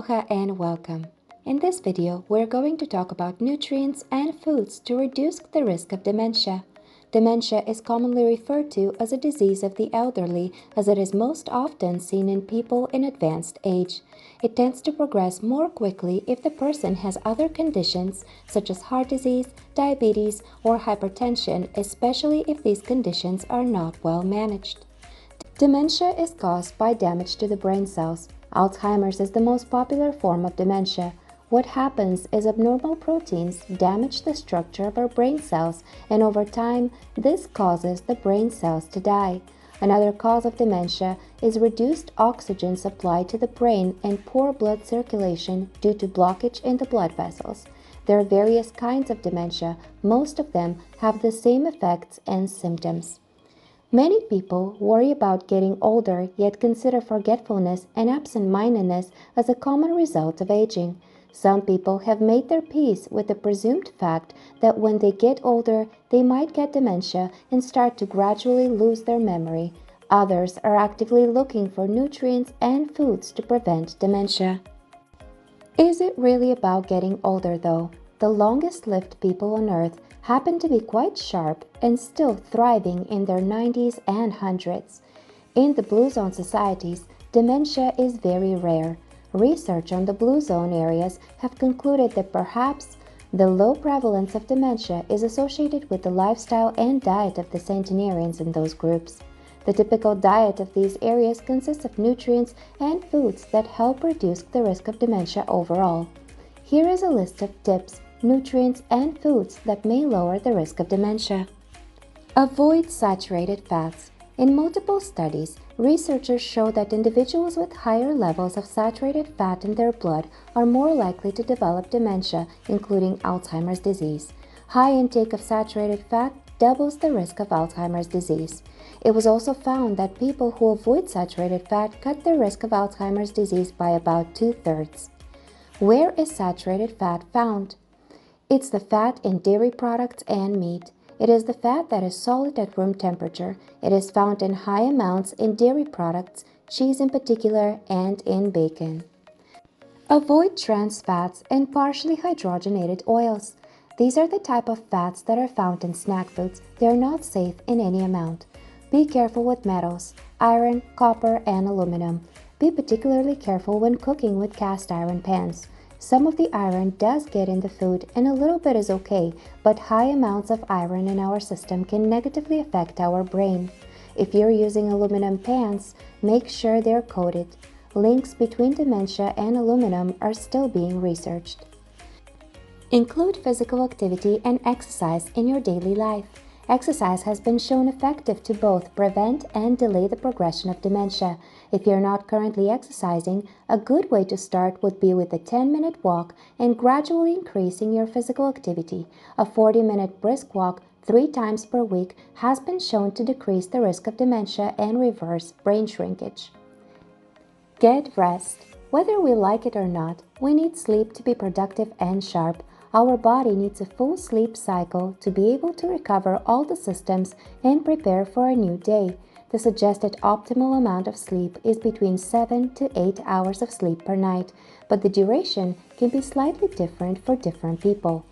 Aloha and welcome. In this video, we're going to talk about nutrients and foods to reduce the risk of dementia. Dementia is commonly referred to as a disease of the elderly as it is most often seen in people in advanced age. It tends to progress more quickly if the person has other conditions such as heart disease, diabetes, or hypertension, especially if these conditions are not well managed. Dementia is caused by damage to the brain cells. Alzheimer's is the most popular form of dementia. What happens is abnormal proteins damage the structure of our brain cells, and over time, this causes the brain cells to die. Another cause of dementia is reduced oxygen supply to the brain and poor blood circulation due to blockage in the blood vessels. There are various kinds of dementia. Most of them have the same effects and symptoms. Many people worry about getting older, yet consider forgetfulness and absent-mindedness as a common result of aging. Some people have made their peace with the presumed fact that when they get older, they might get dementia and start to gradually lose their memory. Others are actively looking for nutrients and foods to prevent dementia. Is it really about getting older, though? The longest-lived people on Earth happen to be quite sharp and still thriving in their 90s and 100s. In the Blue Zone societies, dementia is very rare. Research on the Blue Zone areas have concluded that perhaps the low prevalence of dementia is associated with the lifestyle and diet of the centenarians in those groups. The typical diet of these areas consists of nutrients and foods that help reduce the risk of dementia overall. Here is a list of tips, nutrients, and foods that may lower the risk of dementia. Avoid saturated fats. In multiple studies, researchers show that individuals with higher levels of saturated fat in their blood are more likely to develop dementia, including Alzheimer's disease. High intake of saturated fat doubles the risk of Alzheimer's disease. It was also found that people who avoid saturated fat cut their risk of Alzheimer's disease by about 2/3. Where is saturated fat found? It's the fat in dairy products and meat. It is the fat that is solid at room temperature. It is found in high amounts in dairy products, cheese in particular, and in bacon. Avoid trans fats and partially hydrogenated oils. These are the type of fats that are found in snack foods. They are not safe in any amount. Be careful with metals, iron, copper, and aluminum. Be particularly careful when cooking with cast iron pans. Some of the iron does get in the food and a little bit is okay, but high amounts of iron in our system can negatively affect our brain. If you're using aluminum pans, make sure they're coated. Links between dementia and aluminum are still being researched. Include physical activity and exercise in your daily life. Exercise has been shown effective to both prevent and delay the progression of dementia. If you're not currently exercising, a good way to start would be with a 10-minute walk and gradually increasing your physical activity. A 40-minute brisk walk 3 times per week has been shown to decrease the risk of dementia and reverse brain shrinkage. Get rest. Whether we like it or not, we need sleep to be productive and sharp. Our body needs a full sleep cycle to be able to recover all the systems and prepare for a new day. The suggested optimal amount of sleep is between 7 to 8 hours of sleep per night, but the duration can be slightly different for different people.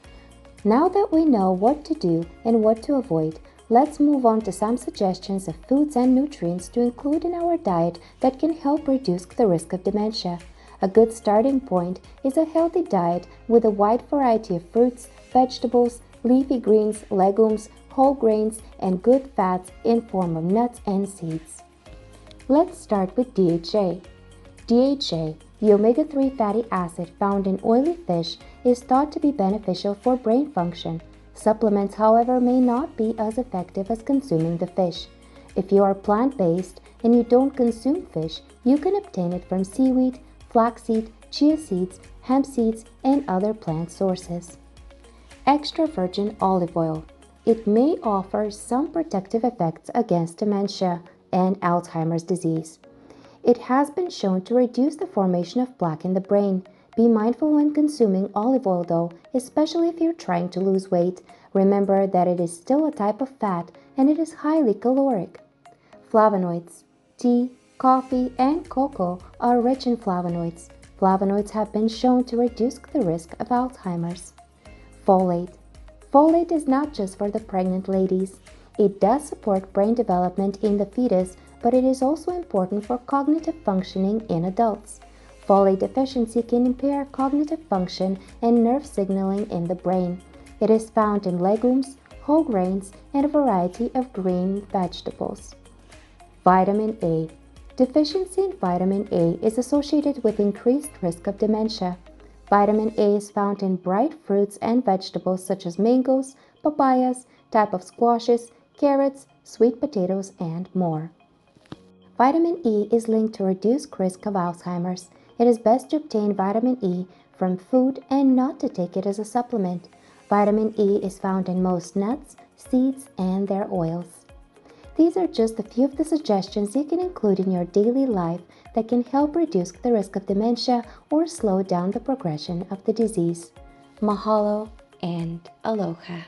Now that we know what to do and what to avoid, let's move on to some suggestions of foods and nutrients to include in our diet that can help reduce the risk of dementia. A good starting point is a healthy diet with a wide variety of fruits, vegetables, leafy greens, legumes, whole grains, and good fats in form of nuts and seeds. Let's start with DHA. DHA, the omega-3 fatty acid found in oily fish, is thought to be beneficial for brain function. Supplements, however, may not be as effective as consuming the fish. If you are plant-based and you don't consume fish, you can obtain it from seaweed, flaxseed, chia seeds, hemp seeds, and other plant sources. Extra virgin olive oil. It may offer some protective effects against dementia and Alzheimer's disease. It has been shown to reduce the formation of plaque in the brain. Be mindful when consuming olive oil though, especially if you're trying to lose weight. Remember that it is still a type of fat and it is highly caloric. Flavonoids. Tea, coffee, and cocoa are rich in flavonoids. Flavonoids have been shown to reduce the risk of Alzheimer's. Folate. Folate is not just for the pregnant ladies. It does support brain development in the fetus, but it is also important for cognitive functioning in adults. Folate deficiency can impair cognitive function and nerve signaling in the brain. It is found in legumes, whole grains, and a variety of green vegetables. Vitamin A. Deficiency in vitamin A is associated with increased risk of dementia. Vitamin A is found in bright fruits and vegetables such as mangoes, papayas, type of squashes, carrots, sweet potatoes, and more. Vitamin E is linked to reduced risk of Alzheimer's. It is best to obtain vitamin E from food and not to take it as a supplement. Vitamin E is found in most nuts, seeds, and their oils. These are just a few of the suggestions you can include in your daily life that can help reduce the risk of dementia or slow down the progression of the disease. Mahalo and aloha.